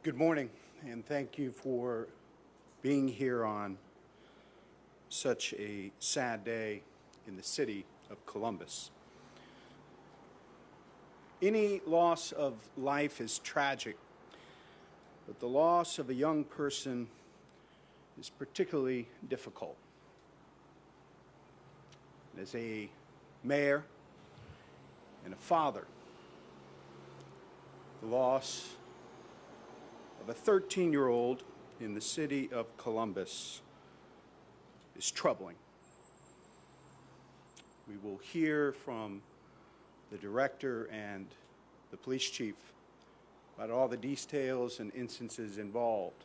Good morning, and thank you for being here on such a sad day in the city of Columbus. Any loss of life is tragic, but the loss of a young person is particularly difficult. As a mayor and a father, the loss of a 13-year-old in the city of Columbus is troubling. We will hear from the director and the police chief about all the details and instances involved.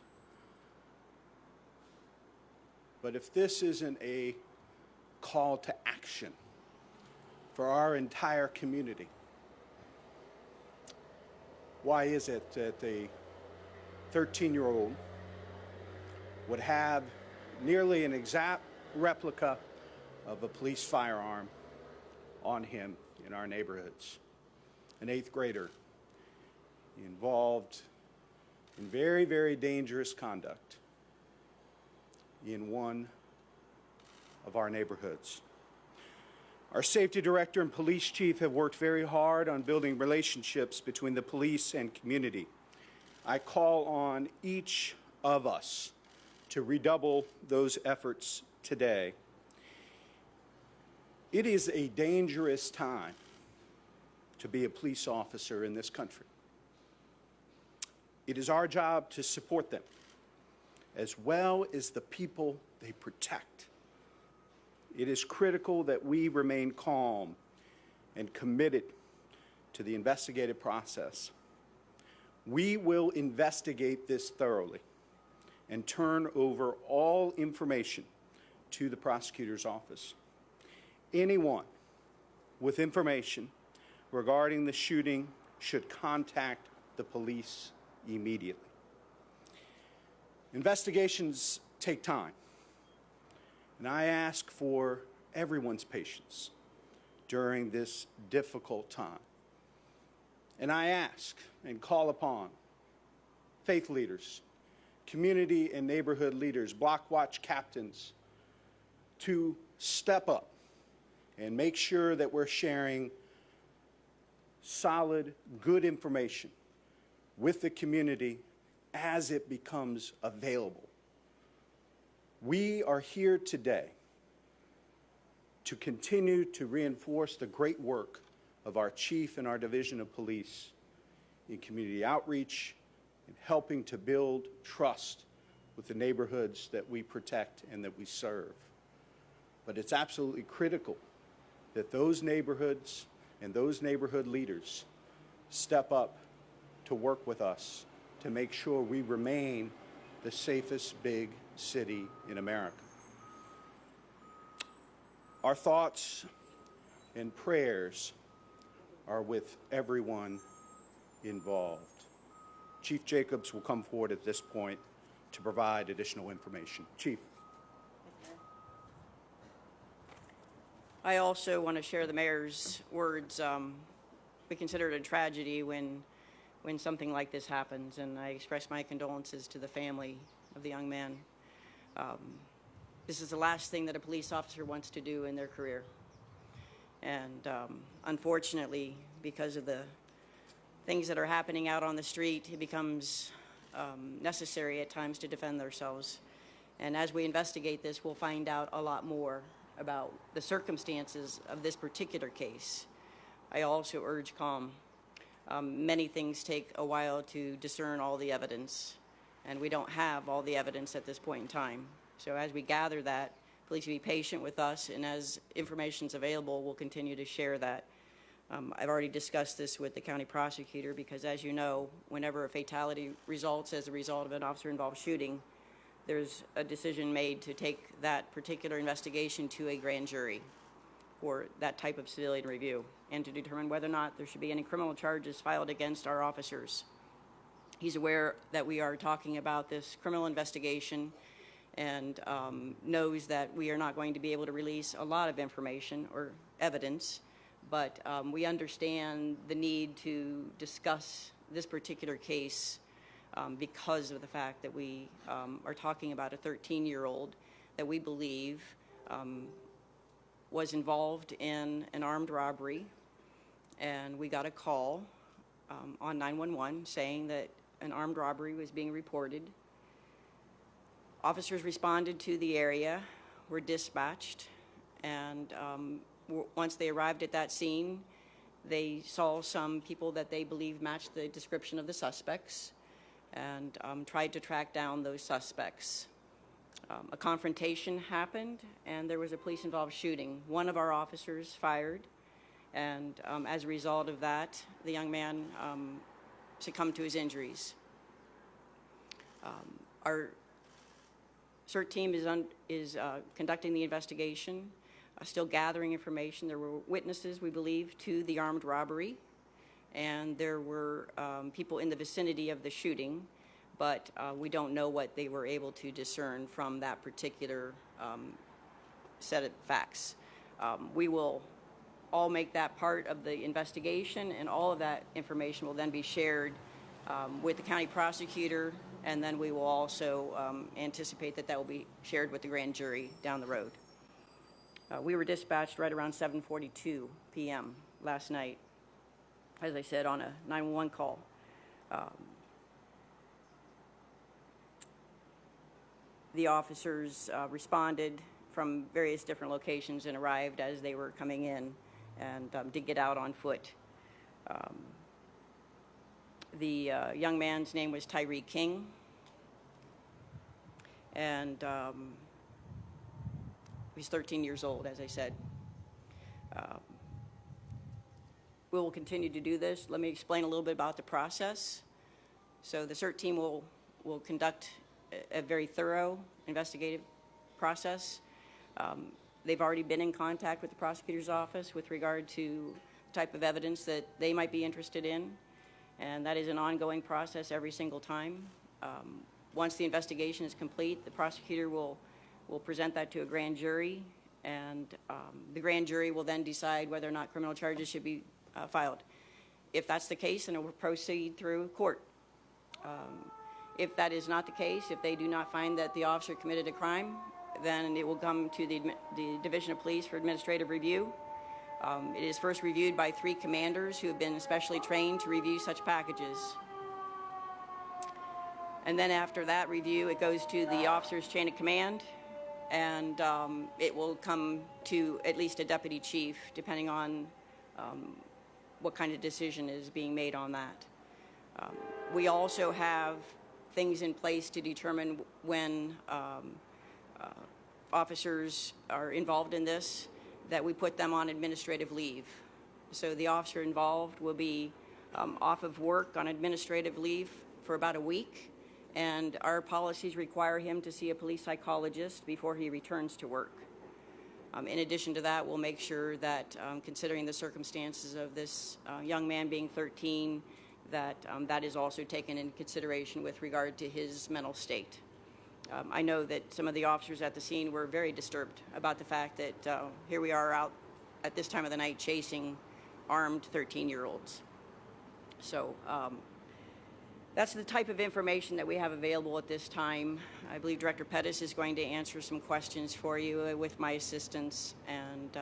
But if this isn't a call to action for our entire community, why is it that a 13-year-old would have nearly an exact replica of a police firearm on him in our neighborhoods? An 8th grader involved in very, very dangerous conduct in one of our neighborhoods. Our safety director and police chief have worked very hard on building relationships between the police and community. I call on each of us to redouble those efforts today. It is a dangerous time to be a police officer in this country. It is our job to support them, as well as the people they protect. It is critical that we remain calm and committed to the investigative process. We will investigate this thoroughly and turn over all information to the prosecutor's office. Anyone with information regarding the shooting should contact the police immediately. Investigations take time, and I ask for everyone's patience during this difficult time. And I ask and call upon faith leaders, community and neighborhood leaders, block watch captains to step up and make sure that we're sharing solid, good information with the community as it becomes available. We are here today to continue to reinforce the great work of our chief and our division of police in community outreach and helping to build trust with the neighborhoods that we protect and that we serve. But it's absolutely critical that those neighborhoods and those neighborhood leaders step up to work with us to make sure we remain the safest big city in America. Our thoughts and prayers are with everyone involved. Chief Jacobs will come forward at this point to provide additional information. Chief. I also want to share the mayor's words. We consider it a tragedy when something like this happens, and I express my condolences to the family of the young man. This is the last thing that a police officer wants to do in their career. And unfortunately, because of the things that are happening out on the street, it becomes necessary at times to defend themselves. And as we investigate this, we'll find out a lot more about the circumstances of this particular case. I also urge calm. Many things take a while to discern all the evidence, and we don't have all the evidence at this point in time. So as we gather that, please be patient with us, and as information's available, we'll continue to share that. I've already discussed this with the county prosecutor because, as you know, whenever a fatality results as a result of an officer-involved shooting, there's a decision made to take that particular investigation to a grand jury for that type of civilian review and to determine whether or not there should be any criminal charges filed against our officers. He's aware that we are talking about this criminal investigation and knows that we are not going to be able to release a lot of information or evidence, but we understand the need to discuss this particular case because of the fact that we are talking about a 13-year-old that we believe was involved in an armed robbery. And we got a call on 911 saying that an armed robbery was being reported. Officers responded to the area, were dispatched, and once they arrived at that scene, they saw some people that they believed matched the description of the suspects and tried to track down those suspects. A confrontation happened, and there was a police-involved shooting. One of our officers fired, and as a result of that, the young man succumbed to his injuries. Our CERT team is conducting the investigation, still gathering information. There were witnesses, we believe, to the armed robbery, and there were people in the vicinity of the shooting, but we don't know what they were able to discern from that particular set of facts. We will all make that part of the investigation, and all of that information will then be shared with the county prosecutor, and then we will also anticipate that that will be shared with the grand jury down the road. We were dispatched right around 7:42 p.m. last night, as I said, on a 911 call. The officers responded from various different locations and arrived as they were coming in, and did get out on foot. The young man's name was Tyree King, and he's 13 years old, as I said. We will continue to do this. Let me explain a little bit about the process. So the CERT team will conduct a very thorough investigative process. They've already been in contact with the prosecutor's office with regard to the type of evidence that they might be interested in, and that is an ongoing process every single time. Once the investigation is complete, the prosecutor will present that to a grand jury, and the grand jury will then decide whether or not criminal charges should be filed. If that's the case, then it will proceed through court. If that is not the case, if they do not find that the officer committed a crime, then it will come to the Division of Police for administrative review. It is first reviewed by 3 commanders who have been specially trained to review such packages. And then after that review, it goes to the officer's chain of command, and it will come to at least a deputy chief, depending on what kind of decision is being made on that. We also have things in place to determine when officers are involved in this, that we put them on administrative leave. So the officer involved will be off of work on administrative leave for about a week, and our policies require him to see a police psychologist before he returns to work. In addition to that, we'll make sure that, considering the circumstances of this young man being 13, that that is also taken into consideration with regard to his mental state. I know that some of the officers at the scene were very disturbed about the fact that here we are out at this time of the night chasing armed 13-year-olds. So that's the type of information that we have available at this time. I believe Director Pettis is going to answer some questions for you with my assistance, and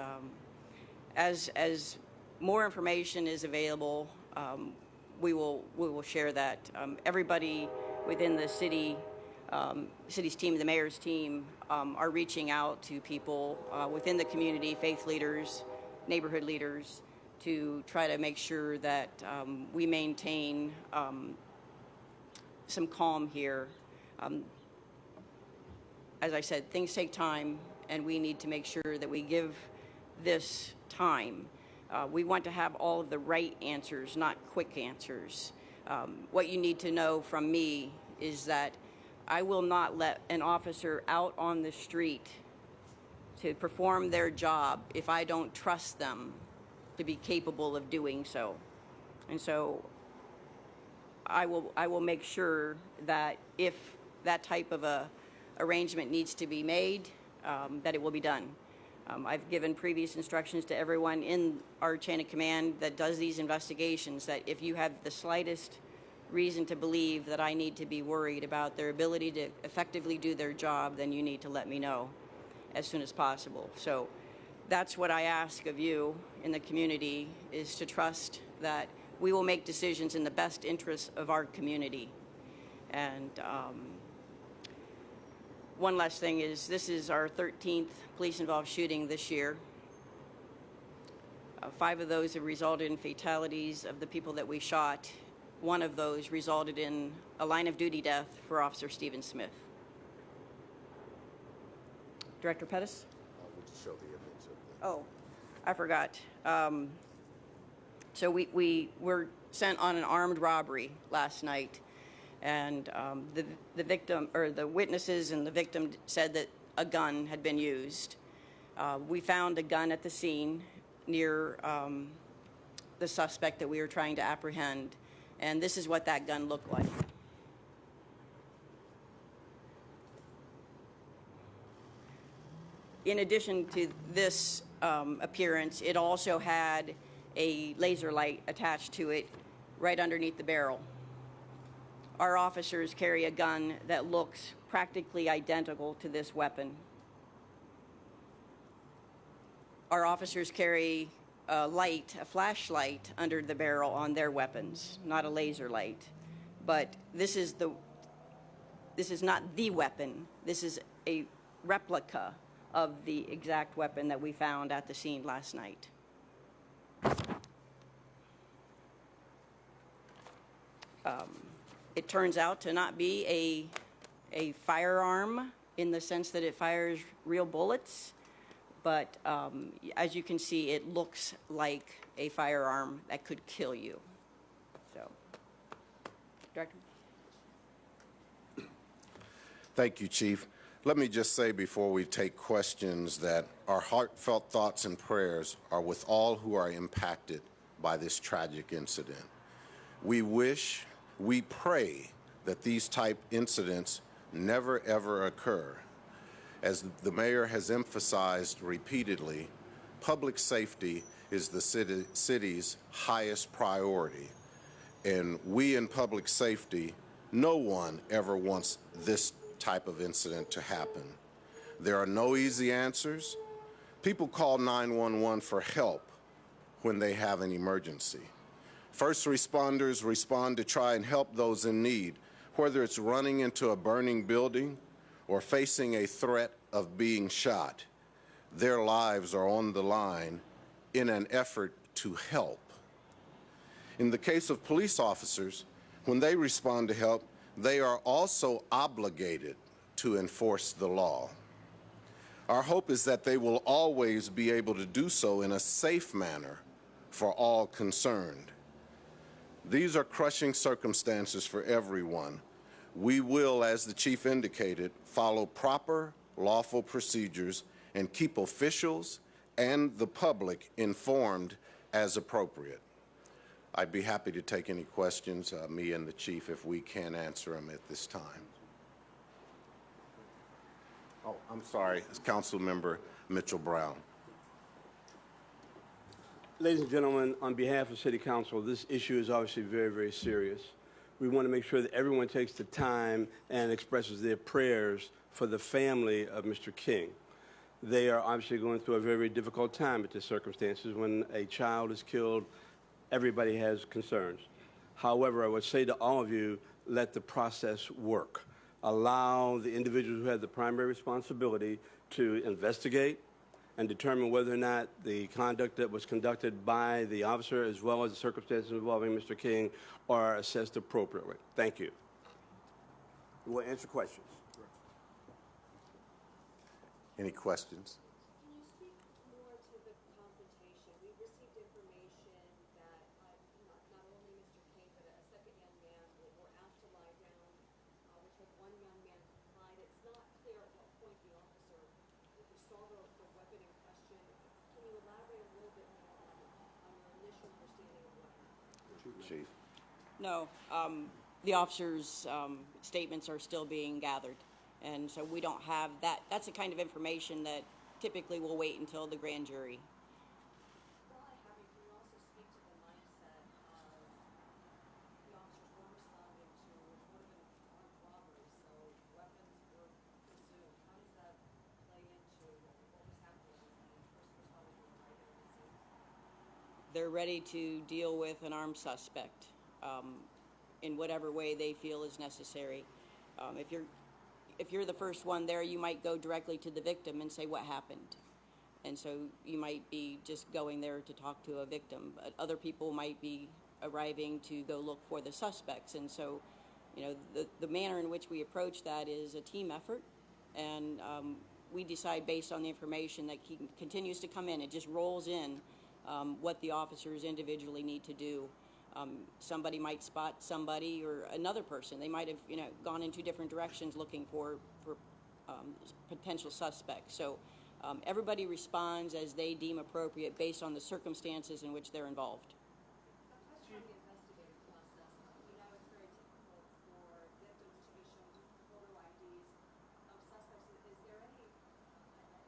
as more information is available, we will share that. Everybody within the city's team, the mayor's team, are reaching out to people within the community, faith leaders, neighborhood leaders, to try to make sure that we maintain some calm here. As I said, things take time, and we need to make sure that we give this time. We want to have all of the right answers, not quick answers. What you need to know from me is that I will not let an officer out on the street to perform their job if I don't trust them to be capable of doing so. And so I will make sure that if that type of a arrangement needs to be made, that it will be done. I've given previous instructions to everyone in our chain of command that does these investigations that if you have the slightest reason to believe that I need to be worried about their ability to effectively do their job, then you need to let me know as soon as possible. So that's what I ask of you in the community, is to trust that we will make decisions in the best interest of our community. And one last thing is, this is our 13th police-involved shooting this year. 5 of those have resulted in fatalities of the people that we shot. 1 of those resulted in a line-of-duty death for Officer Stephen Smith. Director Pettis? Would you show the image of the... Oh, I forgot. So we were sent on an armed robbery last night, and the victim, or the witnesses and the victim, said that a gun had been used. We found a gun at the scene near the suspect that we were trying to apprehend, and this is what that gun looked like. In addition to this appearance, it also had a laser light attached to it right underneath the barrel. Our officers carry a gun that looks practically identical to this weapon. Our officers carry a flashlight under the barrel on their weapons, not a laser light. But this is not the weapon. This is a replica of the exact weapon that we found at the scene last night. It turns out to not be a firearm in the sense that it fires real bullets, but as you can see, it looks like a firearm that could kill you. So, Director? Thank you, Chief. Let me just say before we take questions that our heartfelt thoughts and prayers are with all who are impacted by this tragic incident. We pray that these type incidents never ever occur. As the mayor has emphasized repeatedly, public safety is the city's highest priority. And we in public safety, no one ever wants this type of incident to happen. There are no easy answers. People call 911 for help when they have an emergency. First responders respond to try and help those in need, whether it's running into a burning building or facing a threat of being shot. Their lives are on the line in an effort to help. In the case of police officers, when they respond to help, they are also obligated to enforce the law. Our hope is that they will always be able to do so in a safe manner for all concerned. These are crushing circumstances for everyone. We will, as the Chief indicated, follow proper lawful procedures and keep officials and the public informed as appropriate. I'd be happy to take any questions, me and the Chief, if we can answer them at this time. Oh, I'm sorry, it's Councilmember Mitchell-Brown. Ladies and gentlemen, on behalf of City Council, this issue is obviously very, very serious. We want to make sure that everyone takes the time and expresses their prayers for the family of Mr. King. They are obviously going through a very, very difficult time at the circumstances. When a child is killed, everybody has concerns. However, I would say to all of you, let the process work. Allow the individuals who have the primary responsibility to investigate and determine whether or not the conduct that was conducted by the officer, as well as the circumstances involving Mr. King, are assessed appropriately. Thank you. We will answer questions. Any questions? Can you speak more to the confrontation? We've received information that not only Mr. King, but a second young man were asked to lie down, which had one young man complied. It's not clear at what point the officer saw the weapon in question. Can you elaborate a little bit more on your initial understanding of what happened? Chief. No, the officers' statements are still being gathered. And so we don't have that. That's the kind of information that typically will wait until the grand jury. While I have you, can you also speak to the mindset of the officer's former spouse they're ready to deal with an armed suspect in whatever way they feel is necessary. If you're the first one there, you might go directly to the victim and say what happened. And so you might be just going there to talk to a victim, but other people might be arriving to go look for the suspects. And so, you know, the manner in which we approach that is a team effort, and we decide based on the information that continues to come in. It just rolls in what the officers individually need to do. Somebody might spot somebody or another person. They might have, you know, gone in two different directions looking for potential suspects. So everybody responds as they deem appropriate based on the circumstances in which they're involved. A question on the investigative process. We know it's very typical for victims to be shown photo IDs of suspects. Is there any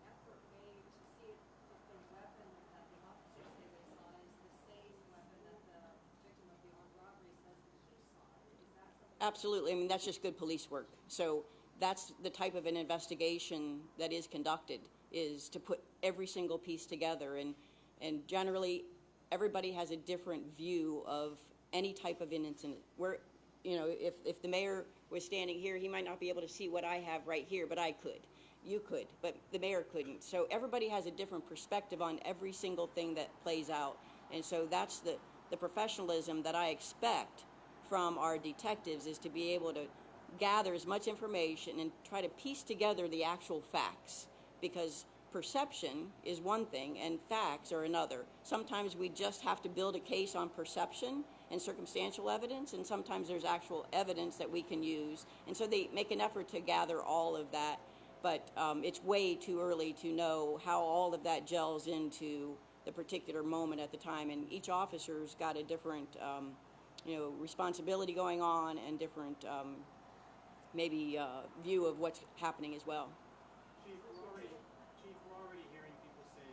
effort made to see if the weapon that the officers say they saw is the same weapon that the victim of the armed robbery says that he saw? Is that something? Absolutely. I mean, that's just good police work. So that's the type of an investigation that is conducted, is to put every single piece together. And generally, everybody has a different view of any type of an incident. Where, you know, if the mayor was standing here, he might not be able to see what I have right here, but I could. You could, but the mayor couldn't. So everybody has a different perspective on every single thing that plays out. And so that's the professionalism that I expect from our detectives, is to be able to gather as much information and try to piece together the actual facts, because perception is one thing and facts are another. Sometimes we just have to build a case on perception and circumstantial evidence, and sometimes there's actual evidence that we can use. And so they make an effort to gather all of that, but it's way too early to know how all of that gels into the particular moment at the time. And each officer's got a different responsibility going on, and different view of what's happening as well. Chief, we're already hearing people say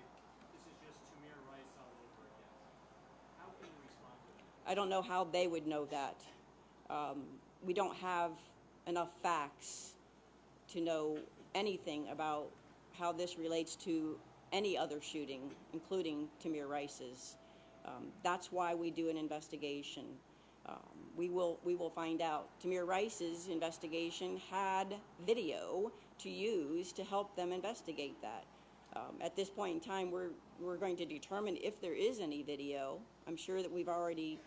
this is just Tamir Rice all over again. How can you respond to that? I don't know how they would know that. We don't have enough facts to know anything about how this relates to any other shooting, including Tamir Rice's. That's why we do an investigation. We will find out. Tamir Rice's investigation had video to use to help them investigate that. At this point in time, we're going to determine if there is any video. I'm sure that we've already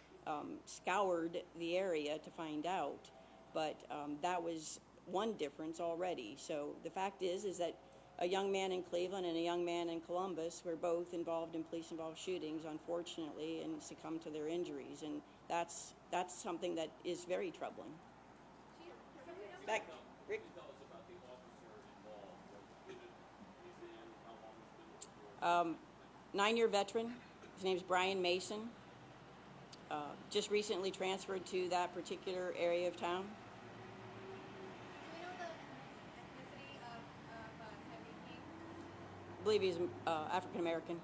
scoured the area to find out, but that was one difference already. So the fact is that a young man in Cleveland and a young man in Columbus were both involved in police-involved shootings, unfortunately, and succumbed to their injuries, and that's something that is very troubling. Back, Rick. 9-year veteran. His name's Brian Mason. Just recently transferred to that particular area of town. Do we know the ethnicity of Tamir King? I believe he's African American.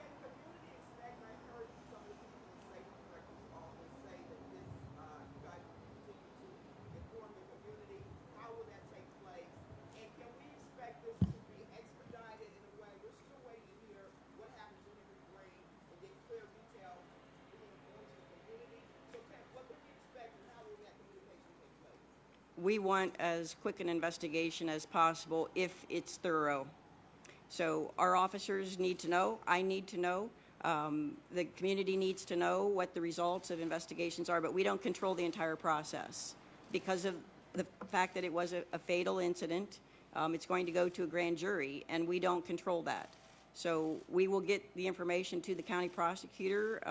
Can the community expect, I heard some of the people in the safety director's office say that this, you guys will continue to inform the community. How will that take place? And can we expect this to be expedited in a way? We're still waiting to hear what happens to Henry Green and get clear details being informed to the community. So what can we expect, and how will that communication take place? We want as quick an investigation as possible if it's thorough. So our officers need to know, I need to know, the community needs to know what the results of investigations are, but we don't control the entire process. Because of the fact that it was a fatal incident, it's going to go to a grand jury, and we don't control that. So we will get the information to the county prosecutor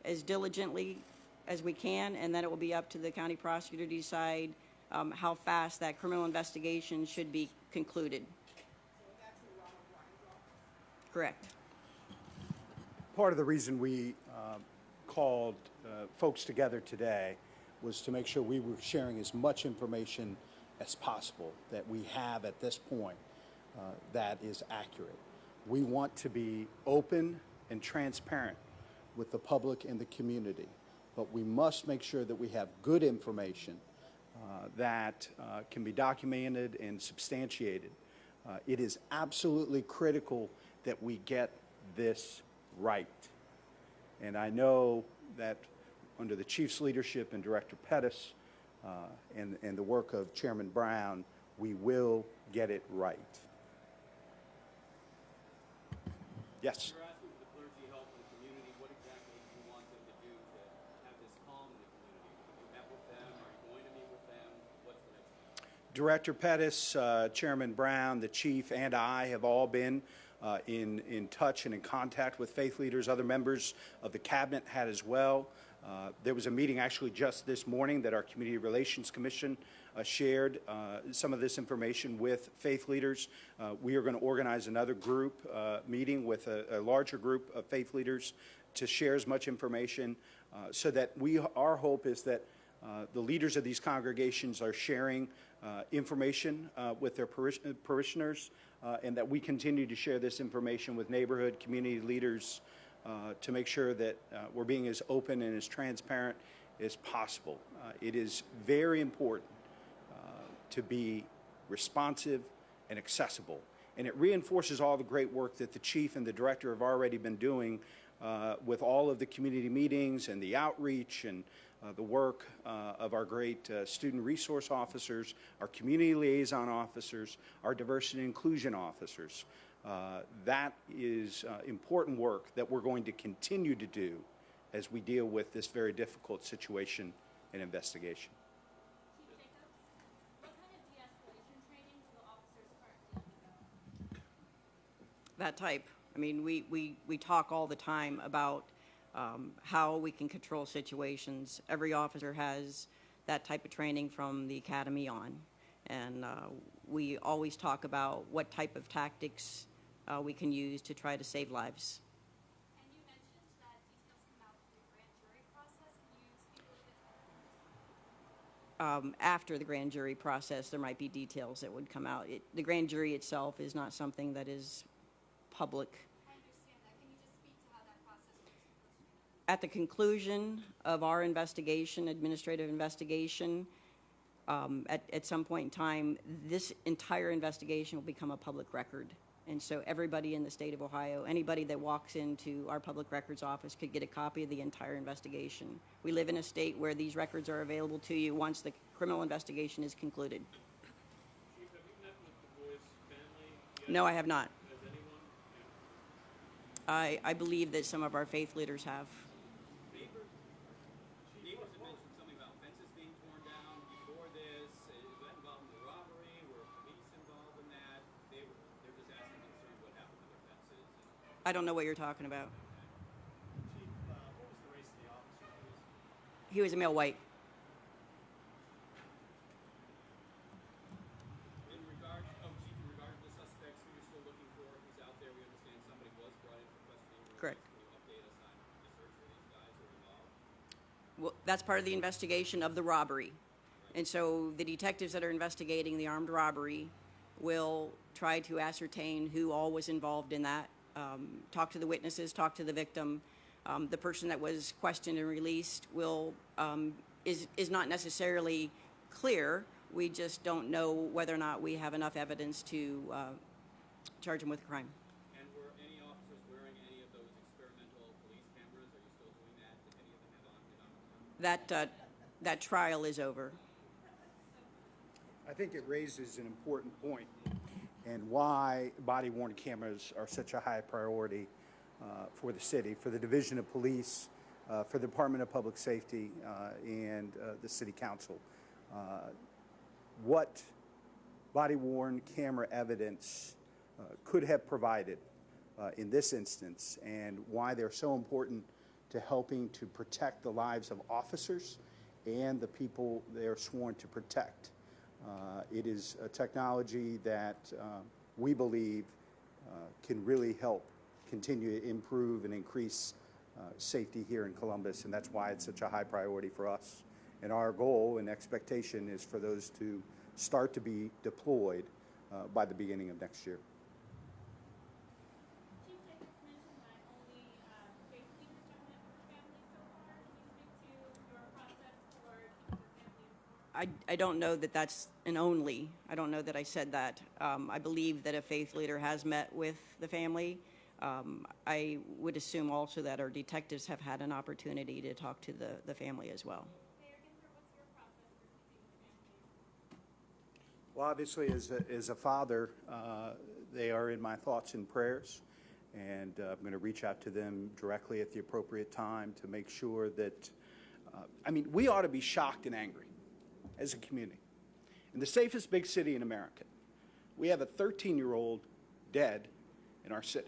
as diligently as we can, and then it will be up to the county prosecutor to decide how fast that criminal investigation should be concluded. Correct. Part of the reason we called folks together today was to make sure we were sharing as much information as possible that we have at this point that is accurate. We want to be open and transparent with the public and the community, but we must make sure that we have good information that can be documented and substantiated. It is absolutely critical that we get this right. And I know that under the chief's leadership and Director Pettis and the work of Chairman Brown, we will get it right. Yes? You're asking for the clergy help in the community. What exactly do you want them to do to have this calm in the community? Have you met with them? Are you going to meet with them? What's the next step? Director Pettis, Chairman Brown, the chief, and I have all been in touch and in contact with faith leaders. Other members of the cabinet had as well. There was a meeting actually just this morning that our Community Relations Commission shared some of this information with faith leaders. We are going to organize another group meeting with a larger group of faith leaders to share as much information so that our hope is that the leaders of these congregations are sharing information with their parishioners and that we continue to share this information with neighborhood community leaders to make sure that we're being as open and as transparent as possible. It is very important to be responsive and accessible. And it reinforces all the great work that the chief and the director have already been doing with all of the community meetings and the outreach and the work of our great student resource officers, our community liaison officers, our diversity and inclusion officers. That is important work that we're going to continue to do as we deal with this very difficult situation and investigation. Chief Jacobs, what kind of de-escalation training do the officers currently undergo? That type. I mean, we talk all the time about how we can control situations. Every officer has that type of training from the academy on. And we always talk about what type of tactics we can use to try to save lives. And you mentioned that details come out through the grand jury process. Can you speak a little bit to that? After the grand jury process, there might be details that would come out. The grand jury itself is not something that is public. I understand that. Can you just speak to how that process works? At the conclusion of our investigation, administrative investigation, at some point in time, this entire investigation will become a public record. And so everybody in the state of Ohio, anybody that walks into our public records office could get a copy of the entire investigation. We live in a state where these records are available to you once the criminal investigation is concluded. Chief, have you met with the boys' family yet? No, I have not. Has anyone? Yeah. I believe that some of our faith leaders have. Neighbors had mentioned something about fences being torn down before this. Is that involved in the robbery? Were police involved in that? They're just asking concerned what happened to their fences. I don't know what you're talking about. Chief, what was the race of the officer, please? He was a male white. In regard to the suspects who you're still looking for, he's out there. We understand somebody was brought in for custody. Correct. Can you update us on the search for these guys who are involved? Well, that's part of the investigation of the robbery. And so the detectives that are investigating the armed robbery will try to ascertain who all was involved in that, talk to the witnesses, talk to the victim. The person that was questioned and released is not necessarily clear. We just don't know whether or not we have enough evidence to charge him with a crime. And were any officers wearing any of those experimental police cameras? Are you still doing that? Did any of them have on? That trial is over. I think it raises an important point and why body-worn cameras are such a high priority for the city, for the Division of Police, for the Department of Public Safety, and the City Council. What body-worn camera evidence could have provided in this instance and why they're so important to helping to protect the lives of officers and the people they're sworn to protect. It is a technology that we believe can really help continue to improve and increase safety here in Columbus, and that's why it's such a high priority for us. And our goal and expectation is for those to start to be deployed by the beginning of next year. Chief Jacobs mentioned that only faith leaders have met with the family so far. Can you speak to your process for keeping the family informed? I don't know that that's an only. I don't know that I said that. I believe that a faith leader has met with the family. I would assume also that our detectives have had an opportunity to talk to the family as well. Mayor Ginsburg, what's your process for keeping the family? Well, obviously, as a father, they are in my thoughts and prayers, and I'm going to reach out to them directly at the appropriate time to make sure that, we ought to be shocked and angry as a community. In the safest big city in America, we have a 13-year-old dead in our city.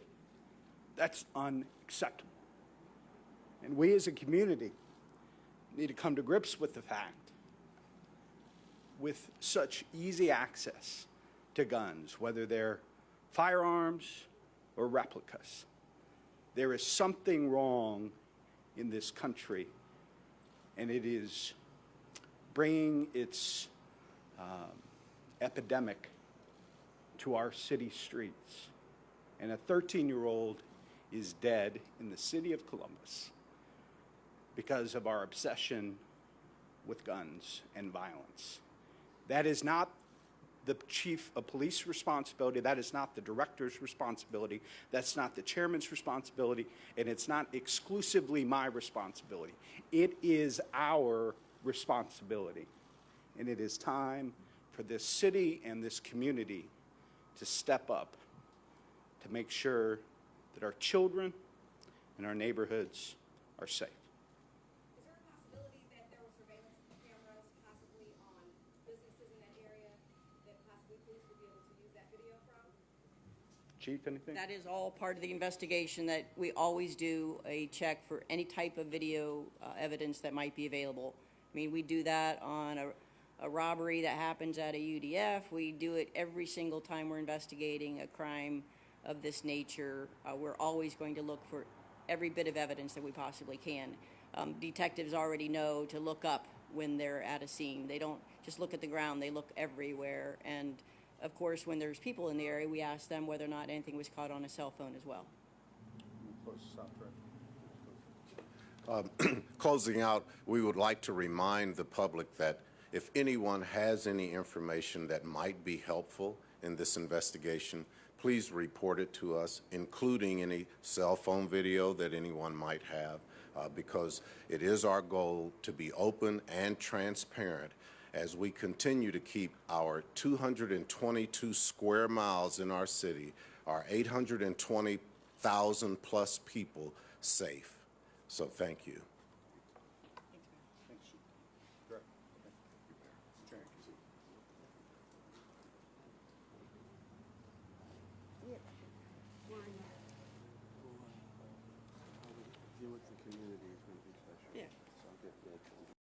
That's unacceptable. And we as a community need to come to grips with the fact, with such easy access to guns, whether they're firearms or replicas, there is something wrong in this country, and it is bringing its epidemic to our city streets. And a 13-year-old is dead in the city of Columbus because of our obsession with guns and violence. That is not the chief of police responsibility. That is not the director's responsibility. That's not the chairman's responsibility. And it's not exclusively my responsibility. It is our responsibility. And it is time for this city and this community to step up to make sure that our children and our neighborhoods are safe. Is there a possibility that there were surveillance cameras possibly on businesses in that area that possibly police would be able to use that video from? Chief, anything? That is all part of the investigation, that we always do a check for any type of video evidence that might be available. We do that on a robbery that happens at a UDF. We do it every single time we're investigating a crime of this nature. We're always going to look for every bit of evidence that we possibly can. Detectives already know to look up when they're at a scene. They don't just look at the ground, they look everywhere. And of course, when there's people in the area, we ask them whether or not anything was caught on a cell phone as well. Closing out, we would like to remind the public that if anyone has any information that might be helpful in this investigation, please report it to us, including any cell phone video that anyone might have, because it is our goal to be open and transparent as we continue to keep our 222 square miles in our city, our 820,000 plus people safe. So thank you. Thanks, Chief. Great. Okay. Deal with the community is going to be special. Yeah. So I'll get that.